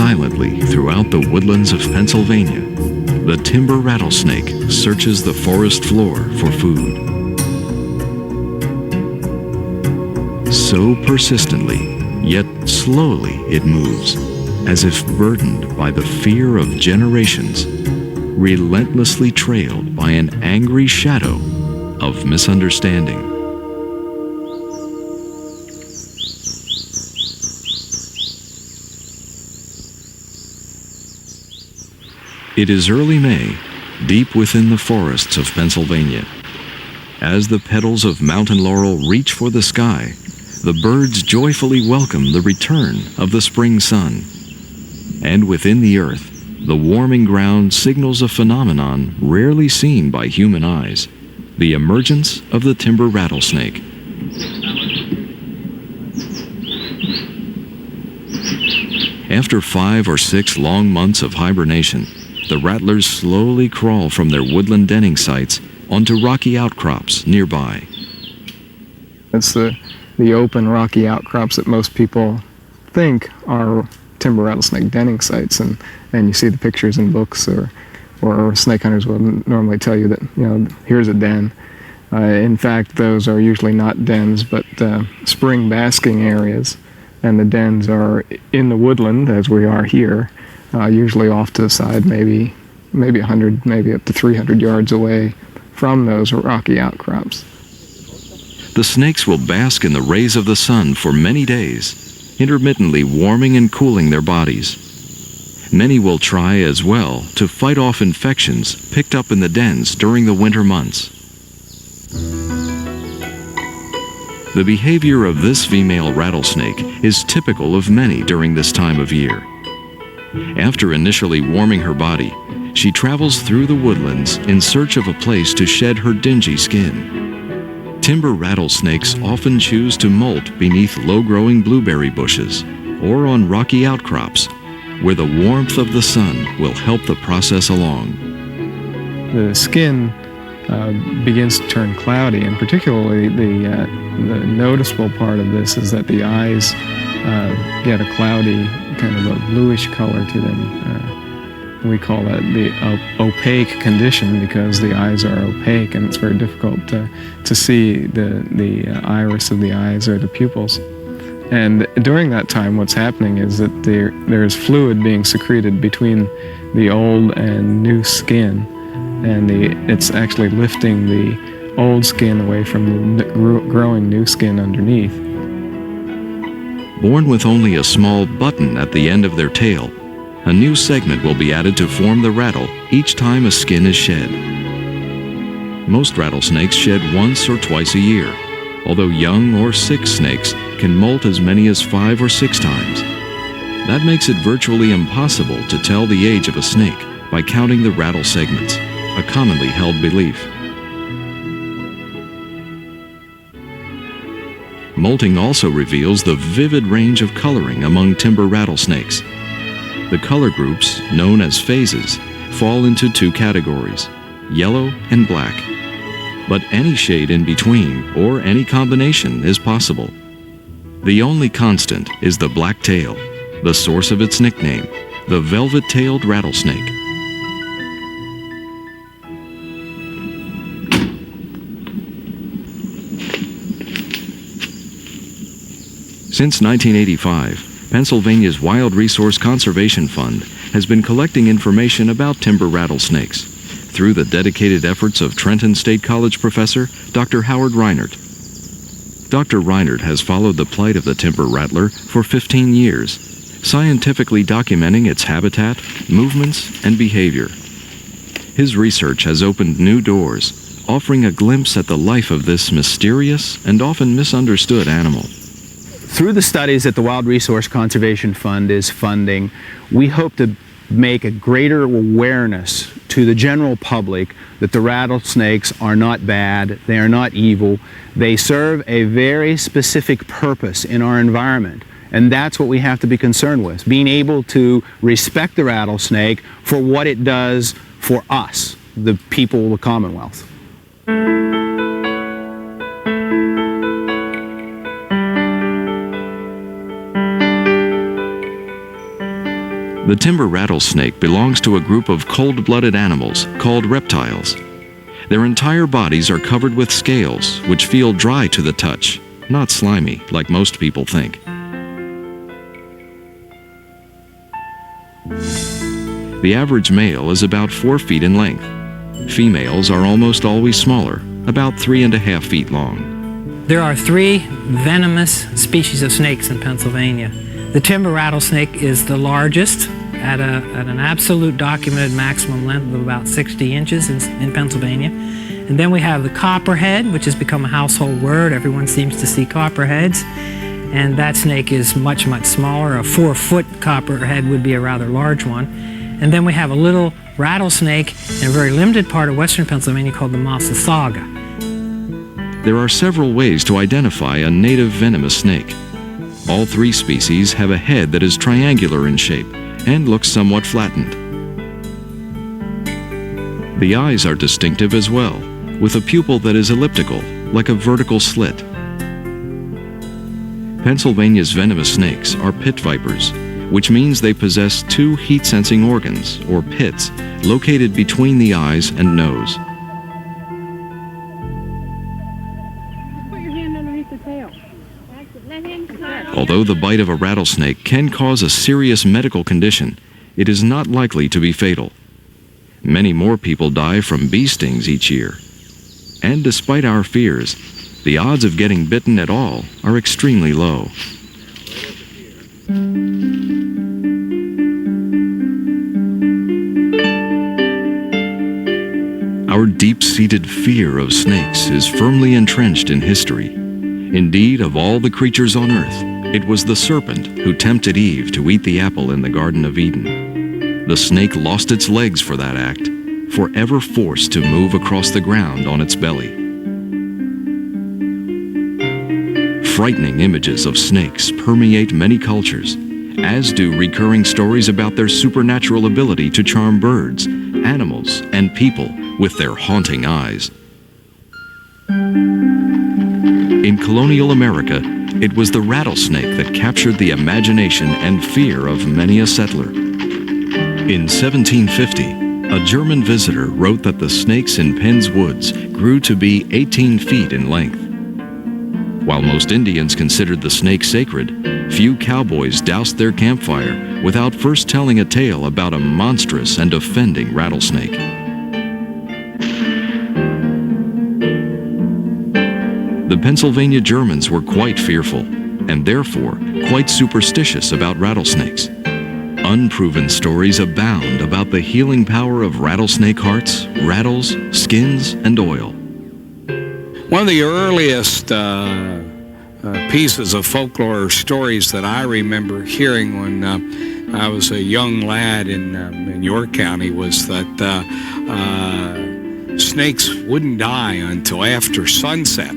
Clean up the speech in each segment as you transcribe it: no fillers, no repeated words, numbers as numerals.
silently throughout the woodlands of Pennsylvania, the timber rattlesnake searches the forest floor for food. So persistently, yet slowly it moves, as if burdened by the fear of generations, relentlessly trailed by an angry shadow of misunderstanding. It is early May, deep within the forests of Pennsylvania. As the petals of mountain laurel reach for the sky, the birds joyfully welcome the return of the spring sun. And within the earth, the warming ground signals a phenomenon rarely seen by human eyes, the emergence of the timber rattlesnake. After 5 or 6 long months of hibernation, the rattlers slowly crawl from their woodland denning sites onto rocky outcrops nearby. It's the open rocky outcrops that most people think are timber rattlesnake denning sites, and you see the pictures in books, or snake hunters will normally tell you that, here's a den. In fact, those are usually not dens, but spring basking areas, and the dens are in the woodland, as we are here, usually off to the side, maybe 100, maybe up to 300 yards away from those rocky outcrops. The snakes will bask in the rays of the sun for many days, intermittently warming and cooling their bodies. Many will try as well to fight off infections picked up in the dens during the winter months. The behavior of this female rattlesnake is typical of many during this time of year. After initially warming her body, she travels through the woodlands in search of a place to shed her dingy skin. Timber rattlesnakes often choose to molt beneath low-growing blueberry bushes or on rocky outcrops, where the warmth of the sun will help the process along. The skin begins to turn cloudy, and particularly the noticeable part of this is that the eyes get a cloudy, kind of a bluish color to them. We call that the opaque condition, because the eyes are opaque and it's very difficult to see the iris of the eyes or the pupils. And during that time, what's happening is that there's fluid being secreted between the old and new skin, and it's actually lifting the old skin away from the growing new skin underneath. Born with only a small button at the end of their tail, a new segment will be added to form the rattle each time a skin is shed. Most rattlesnakes shed once or twice a year, although young or sick snakes can molt as many as 5 or 6 times. That makes it virtually impossible to tell the age of a snake by counting the rattle segments, a commonly held belief. Molting also reveals the vivid range of coloring among timber rattlesnakes. The color groups, known as phases, fall into 2 categories, yellow and black. But any shade in between, or any combination, is possible. The only constant is the black tail, the source of its nickname, the velvet-tailed rattlesnake. Since 1985, Pennsylvania's Wild Resource Conservation Fund has been collecting information about timber rattlesnakes through the dedicated efforts of Trenton State College professor Dr. Howard Reinert. Dr. Reinert has followed the plight of the timber rattler for 15 years, scientifically documenting its habitat, movements, and behavior. His research has opened new doors, offering a glimpse at the life of this mysterious and often misunderstood animal. Through the studies that the Wild Resource Conservation Fund is funding, we hope to make a greater awareness to the general public that the rattlesnakes are not bad, they are not evil, they serve a very specific purpose in our environment. And that's what we have to be concerned with, being able to respect the rattlesnake for what it does for us, the people of the Commonwealth. The timber rattlesnake belongs to a group of cold-blooded animals called reptiles. Their entire bodies are covered with scales, which feel dry to the touch, not slimy like most people think. The average male is about 4 feet in length. Females are almost always smaller, about 3.5 feet long. There are 3 venomous species of snakes in Pennsylvania. The timber rattlesnake is the largest at an absolute documented maximum length of about 60 inches in Pennsylvania. And then we have the copperhead, which has become a household word. Everyone seems to see copperheads. And that snake is much, much smaller. A 4-foot copperhead would be a rather large one. And then we have a little rattlesnake in a very limited part of western Pennsylvania called the Massasauga. There are several ways to identify a native venomous snake. All 3 species have a head that is triangular in shape and looks somewhat flattened. The eyes are distinctive as well, with a pupil that is elliptical, like a vertical slit. Pennsylvania's venomous snakes are pit vipers, which means they possess 2 heat-sensing organs, or pits, located between the eyes and nose. Put your hand underneath the tail. Although the bite of a rattlesnake can cause a serious medical condition, it is not likely to be fatal. Many more people die from bee stings each year. And despite our fears, the odds of getting bitten at all are extremely low. Our deep-seated fear of snakes is firmly entrenched in history. Indeed, of all the creatures on earth, it was the serpent who tempted Eve to eat the apple in the Garden of Eden. The snake lost its legs for that act, forever forced to move across the ground on its belly. Frightening images of snakes permeate many cultures, as do recurring stories about their supernatural ability to charm birds, animals, and people with their haunting eyes. In colonial America, it was the rattlesnake that captured the imagination and fear of many a settler. In 1750, a German visitor wrote that the snakes in Penn's woods grew to be 18 feet in length. While most Indians considered the snake sacred, few cowboys doused their campfire without first telling a tale about a monstrous and offending rattlesnake. The Pennsylvania Germans were quite fearful, and therefore quite superstitious about rattlesnakes. Unproven stories abound about the healing power of rattlesnake hearts, rattles, skins, and oil. One of the earliest pieces of folklore stories that I remember hearing when I was a young lad in York County was that snakes wouldn't die until after sunset.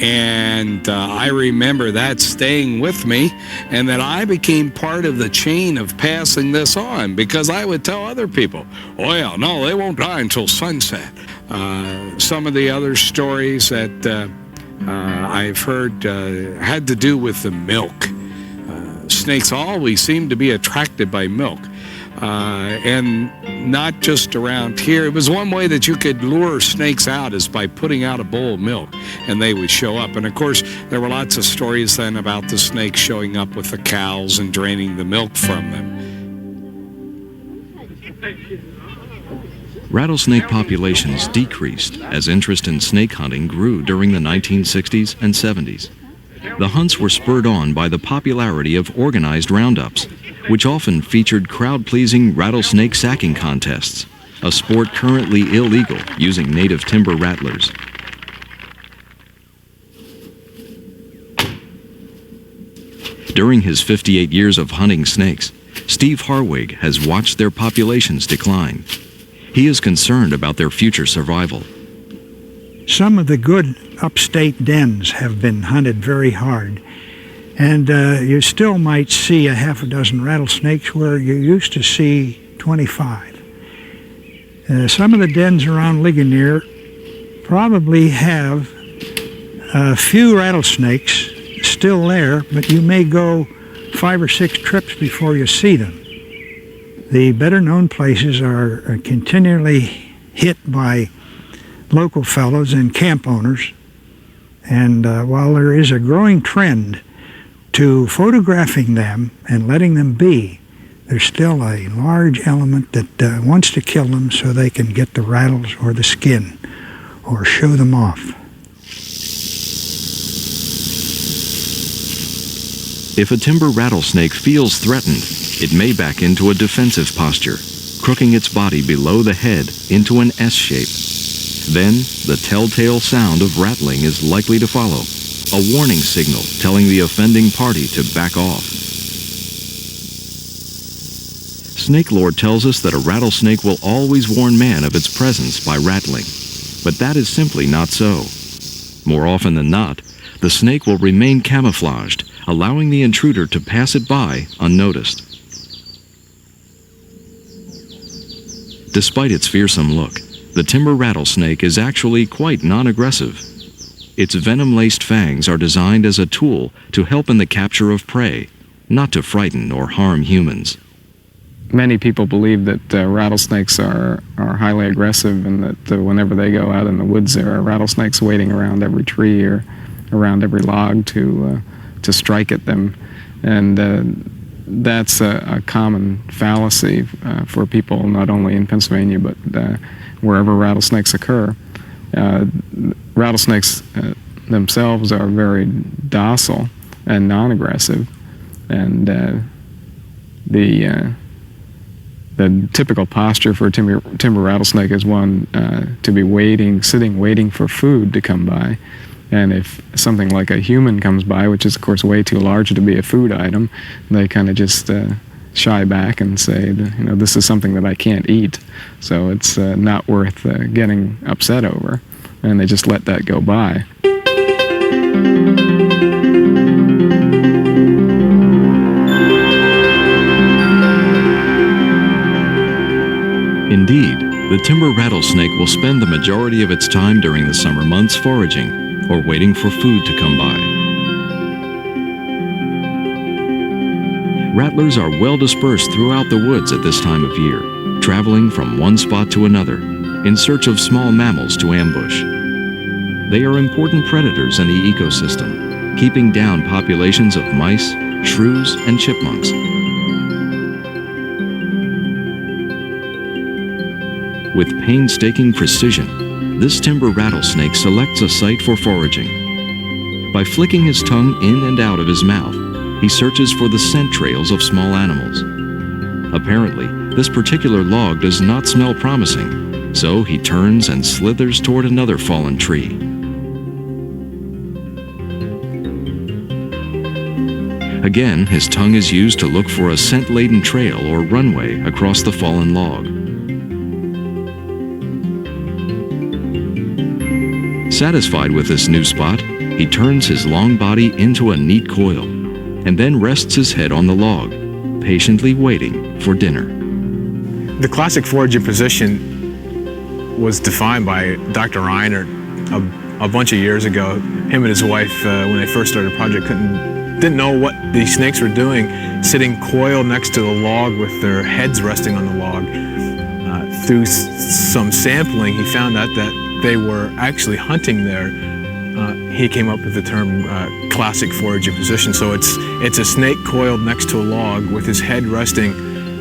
And I remember that staying with me, and that I became part of the chain of passing this on, because I would tell other people, oh yeah, no, they won't die until sunset. Some of the other stories that I've heard had to do with the milk. Snakes always seem to be attracted by milk. And not just around here. It was one way that you could lure snakes out, is by putting out a bowl of milk, and they would show up. And of course, there were lots of stories then about the snakes showing up with the cows and draining the milk from them. Rattlesnake populations decreased as interest in snake hunting grew during the 1960s and 70s. The hunts were spurred on by the popularity of organized roundups, which often featured crowd-pleasing rattlesnake sacking contests, a sport currently illegal using native timber rattlers. During his 58 years of hunting snakes, Steve Harwig has watched their populations decline. He is concerned about their future survival. Some of the good upstate dens have been hunted very hard. And you still might see a half a dozen rattlesnakes where you used to see 25. Some of the dens around Ligonier probably have a few rattlesnakes still there, but you may go 5 or 6 trips before you see them. The better-known places are continually hit by local fellows and camp owners. And while there is a growing trend to photographing them and letting them be, there's still a large element that wants to kill them so they can get the rattles or the skin or show them off. If a timber rattlesnake feels threatened, it may back into a defensive posture, crooking its body below the head into an S shape. Then, the telltale sound of rattling is likely to follow, a warning signal telling the offending party to back off. Snake lore tells us that a rattlesnake will always warn man of its presence by rattling, but that is simply not so. More often than not, the snake will remain camouflaged, allowing the intruder to pass it by unnoticed. Despite its fearsome look, the timber rattlesnake is actually quite non-aggressive. Its venom-laced fangs are designed as a tool to help in the capture of prey, not to frighten or harm humans. Many people believe that rattlesnakes are highly aggressive, and that whenever they go out in the woods, there are rattlesnakes waiting around every tree or around every log to strike at them. And that's a common fallacy for people, not only in Pennsylvania, but wherever rattlesnakes occur. Rattlesnakes themselves are very docile and non-aggressive, and the typical posture for a timber rattlesnake is one to be sitting waiting for food to come by. And if something like a human comes by, which is of course way too large to be a food item, they kind of just shy back and say, this is something that I can't eat, so it's not worth getting upset over, and they just let that go by. Indeed, the timber rattlesnake will spend the majority of its time during the summer months foraging or waiting for food to come by. Rattlers are well dispersed throughout the woods at this time of year, traveling from one spot to another in search of small mammals to ambush. They are important predators in the ecosystem, keeping down populations of mice, shrews, and chipmunks. With painstaking precision, this timber rattlesnake selects a site for foraging. By flicking his tongue in and out of his mouth, he searches for the scent trails of small animals. Apparently, this particular log does not smell promising, so he turns and slithers toward another fallen tree. Again, his tongue is used to look for a scent-laden trail or runway across the fallen log. Satisfied with this new spot, he turns his long body into a neat coil, and then rests his head on the log, patiently waiting for dinner. The classic foraging position was defined by Dr. Reiner a bunch of years ago. Him and his wife, when they first started the project, didn't know what these snakes were doing, sitting coiled next to the log with their heads resting on the log. Through some sampling, he found out that they were actually hunting there. He came up with the term classic foraging position. So it's a snake coiled next to a log with his head resting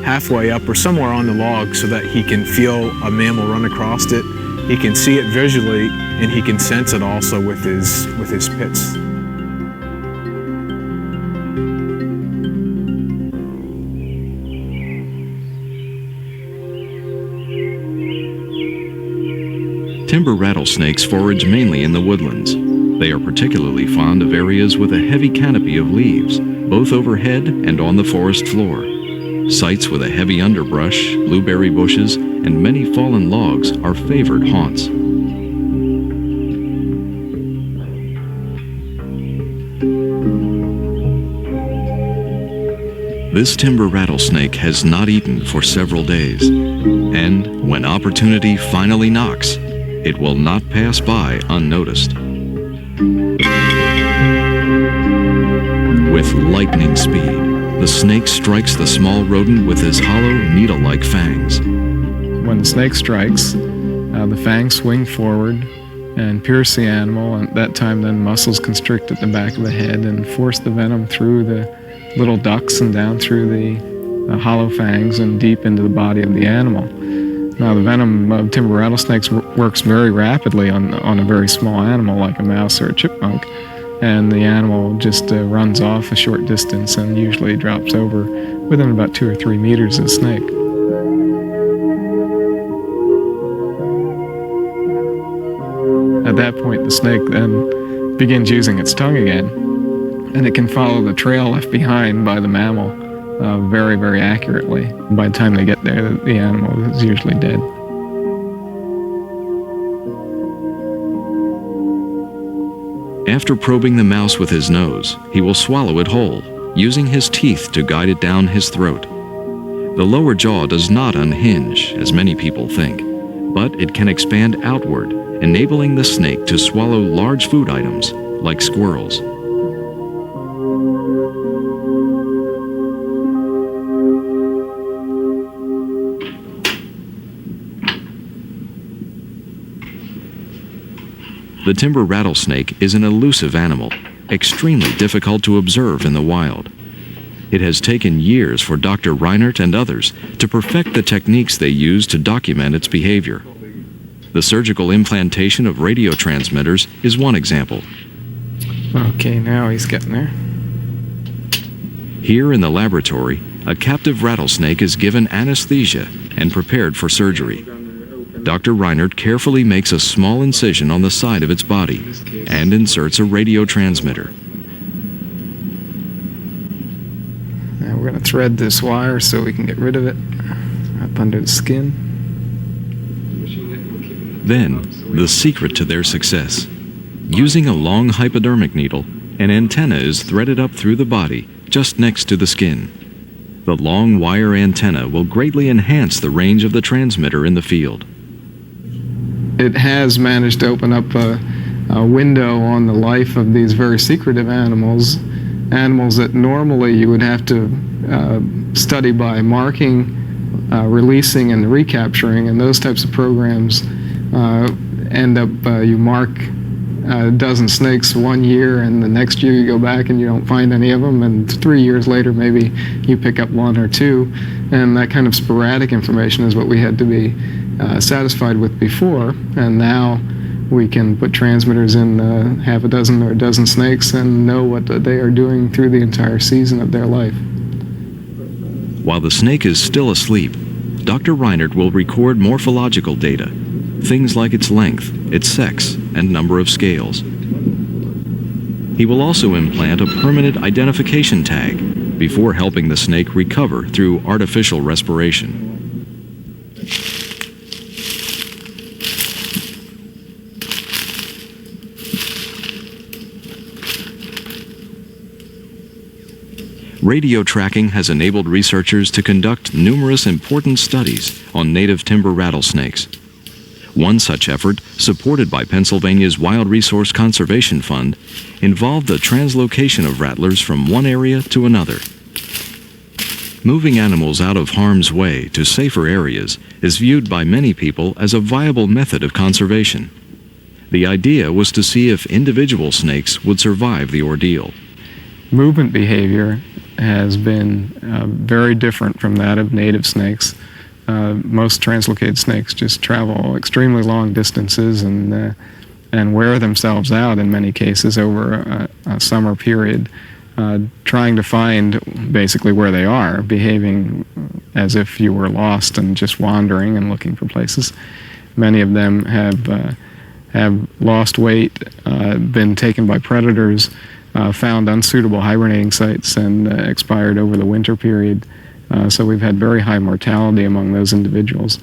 halfway up or somewhere on the log so that he can feel a mammal run across it. He can see it visually, and he can sense it also with his pits. Timber rattlesnakes forage mainly in the woodlands. They are particularly fond of areas with a heavy canopy of leaves, both overhead and on the forest floor. Sites with a heavy underbrush, blueberry bushes, and many fallen logs are favored haunts. This timber rattlesnake has not eaten for several days, and when opportunity finally knocks, it will not pass by unnoticed. With lightning speed, the snake strikes the small rodent with his hollow, needle-like fangs. When the snake strikes, the fangs swing forward and pierce the animal, and at that time then muscles constrict at the back of the head and force the venom through the little ducts and down through the hollow fangs and deep into the body of the animal. Now the venom of timber rattlesnakes works very rapidly on a very small animal like a mouse or a chipmunk, and the animal just runs off a short distance and usually drops over within about 2 or 3 meters of the snake. At that point, the snake then begins using its tongue again, and it can follow the trail left behind by the mammal very, very accurately. By the time they get there, the animal is usually dead. After probing the mouse with his nose, he will swallow it whole, using his teeth to guide it down his throat. The lower jaw does not unhinge, as many people think, but it can expand outward, enabling the snake to swallow large food items, like squirrels. The timber rattlesnake is an elusive animal, extremely difficult to observe in the wild. It has taken years for Dr. Reinert and others to perfect the techniques they use to document its behavior. The surgical implantation of radio transmitters is one example. Okay, now he's getting there. Here in the laboratory, a captive rattlesnake is given anesthesia and prepared for surgery. Dr. Reinert carefully makes a small incision on the side of its body and inserts a radio transmitter. Now we're going to thread this wire so we can get rid of it up under the skin. Then, the secret to their success. Using a long hypodermic needle, an antenna is threaded up through the body just next to the skin. The long wire antenna will greatly enhance the range of the transmitter in the field. It has managed to open up a window on the life of these very secretive animals that normally you would have to study by marking, releasing, and recapturing, and those types of programs end up, you mark a dozen snakes 1 year, and the next year you go back and you don't find any of them, and 3 years later maybe you pick up 1 or 2, and that kind of sporadic information is what we had to be satisfied with before, and now we can put transmitters in half a dozen or a dozen snakes and know what they are doing through the entire season of their life. While the snake is still asleep, Dr. Reinert will record morphological data, things like its length, its sex, and number of scales. He will also implant a permanent identification tag before helping the snake recover through artificial respiration. Radio tracking has enabled researchers to conduct numerous important studies on native timber rattlesnakes. One such effort, supported by Pennsylvania's Wild Resource Conservation Fund, involved the translocation of rattlers from one area to another. Moving animals out of harm's way to safer areas is viewed by many people as a viable method of conservation. The idea was to see if individual snakes would survive the ordeal. Movement behavior has been very different from that of native snakes. Most translocated snakes just travel extremely long distances and wear themselves out in many cases over a summer period, trying to find basically where they are, behaving as if you were lost and just wandering and looking for places. Many of them have lost weight, been taken by predators, found unsuitable hibernating sites, and expired over the winter period. So we've had very high mortality among those individuals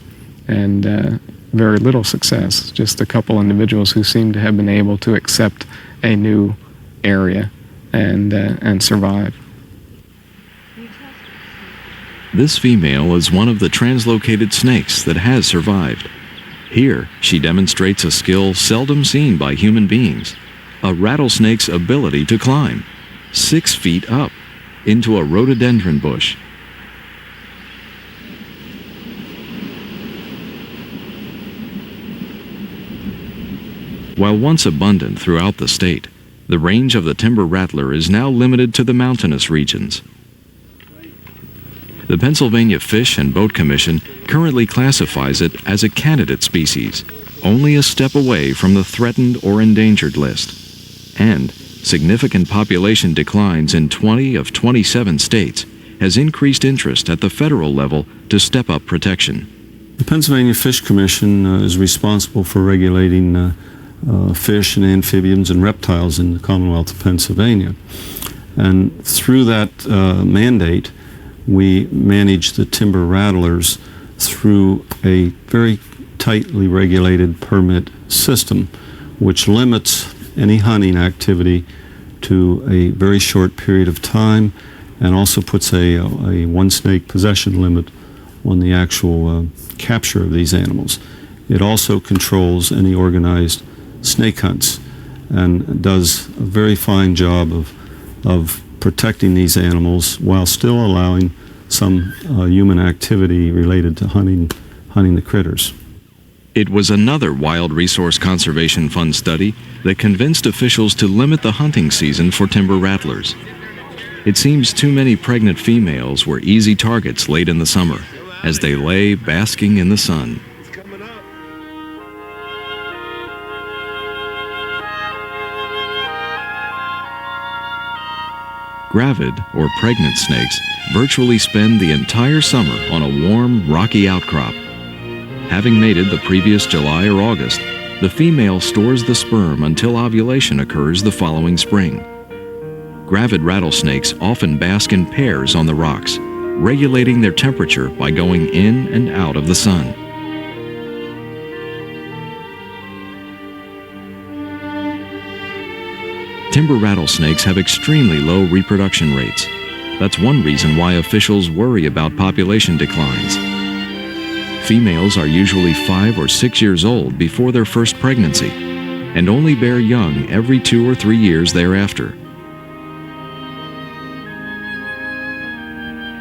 and very little success. Just a couple individuals who seem to have been able to accept a new area and survive. This female is one of the translocated snakes that has survived. Here, she demonstrates a skill seldom seen by human beings. A rattlesnake's ability to climb 6 feet up. into a rhododendron bush. While once abundant throughout the state, the range of the timber rattler is now limited to the mountainous regions. The Pennsylvania Fish and Boat Commission currently classifies it as a candidate species, only a step away from the threatened or endangered list. And significant population declines in 20 of 27 states has increased interest at the federal level to step up protection. The Pennsylvania Fish Commission is responsible for regulating fish and amphibians and reptiles in the Commonwealth of Pennsylvania. And through that mandate, we manage the timber rattlers through a very tightly regulated permit system, which limits any hunting activity to a very short period of time and also puts a one snake possession limit on the actual capture of these animals. It also controls any organized snake hunts and does a very fine job of protecting these animals while still allowing some human activity related to hunting the critters. It was another Wild Resource Conservation Fund study that convinced officials to limit the hunting season for timber rattlers. It seems too many pregnant females were easy targets late in the summer as they lay basking in the sun. Gravid, or pregnant snakes, virtually spend the entire summer on a warm, rocky outcrop. Having mated the previous July or August, the female stores the sperm until ovulation occurs the following spring. Gravid rattlesnakes often bask in pairs on the rocks, regulating their temperature by going in and out of the sun. Timber rattlesnakes have extremely low reproduction rates. That's one reason why officials worry about population declines. Females are usually 5 or 6 years old before their first pregnancy, and only bear young every 2 or 3 years thereafter.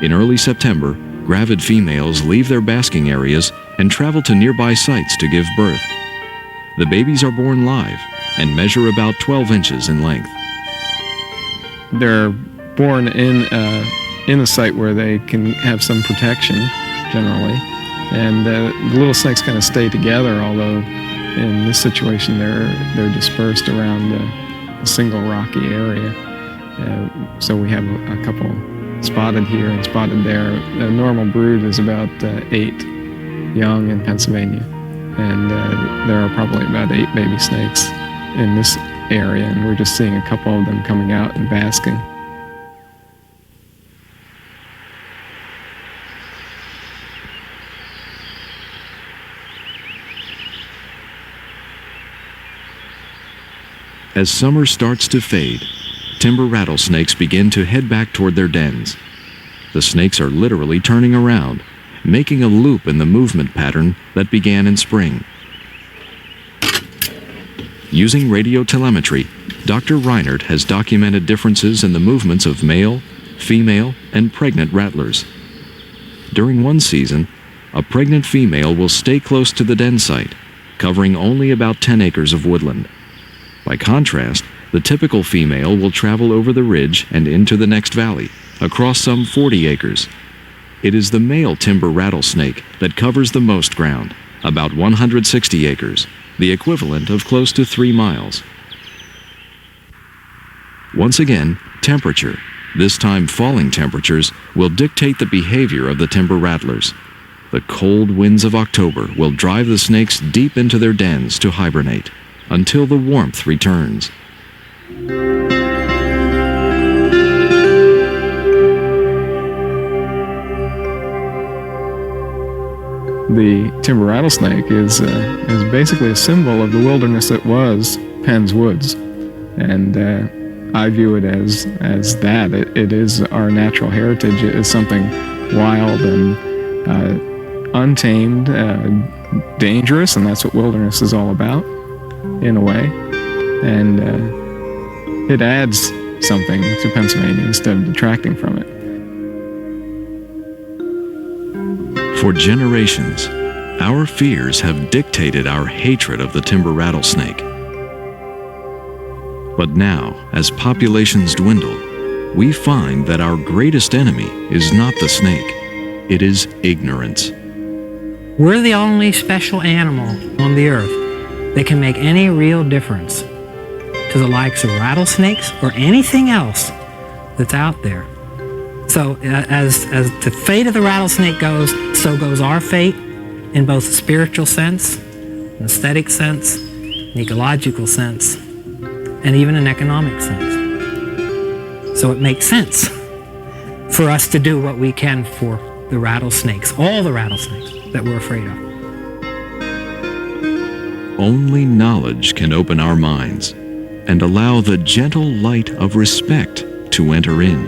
In early September, gravid females leave their basking areas and travel to nearby sites to give birth. The babies are born live and measure about 12 inches in length. They're born in a site where they can have some protection, generally. And the little snakes kind of stay together, although in this situation they're dispersed around a single rocky area. So we have a couple spotted here and spotted there. A normal brood is about 8 young in Pennsylvania, and there are probably about 8 baby snakes in this area, and we're just seeing a couple of them coming out and basking. As summer starts to fade, timber rattlesnakes begin to head back toward their dens. The snakes are literally turning around, making a loop in the movement pattern that began in spring. Using radio telemetry, Dr. Reinert has documented differences in the movements of male, female, and pregnant rattlers. During one season, a pregnant female will stay close to the den site, covering only about 10 acres of woodland. By contrast, the typical female will travel over the ridge and into the next valley, across some 40 acres. It is the male timber rattlesnake that covers the most ground, about 160 acres, the equivalent of close to 3 miles. Once again, temperature, this time falling temperatures, will dictate the behavior of the timber rattlers. The cold winds of October will drive the snakes deep into their dens to hibernate, until the warmth returns. The timber rattlesnake is basically a symbol of the wilderness that was Penn's Woods, and I view it as that. It is our natural heritage. It is something wild and untamed, dangerous, and that's what wilderness is all about, in a way. And it adds something to Pennsylvania instead of detracting from it. For generations, our fears have dictated our hatred of the timber rattlesnake. But now, as populations dwindle, we find that our greatest enemy is not the snake, it is ignorance. We're the only special animal on the earth that can make any real difference to the likes of rattlesnakes or anything else that's out there. So as the fate of the rattlesnake goes, so goes our fate in both a spiritual sense, an aesthetic sense, an ecological sense, and even an economic sense. So it makes sense for us to do what we can for the rattlesnakes, all the rattlesnakes that we're afraid of. Only knowledge can open our minds and allow the gentle light of respect to enter in,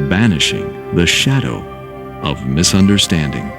banishing the shadow of misunderstanding.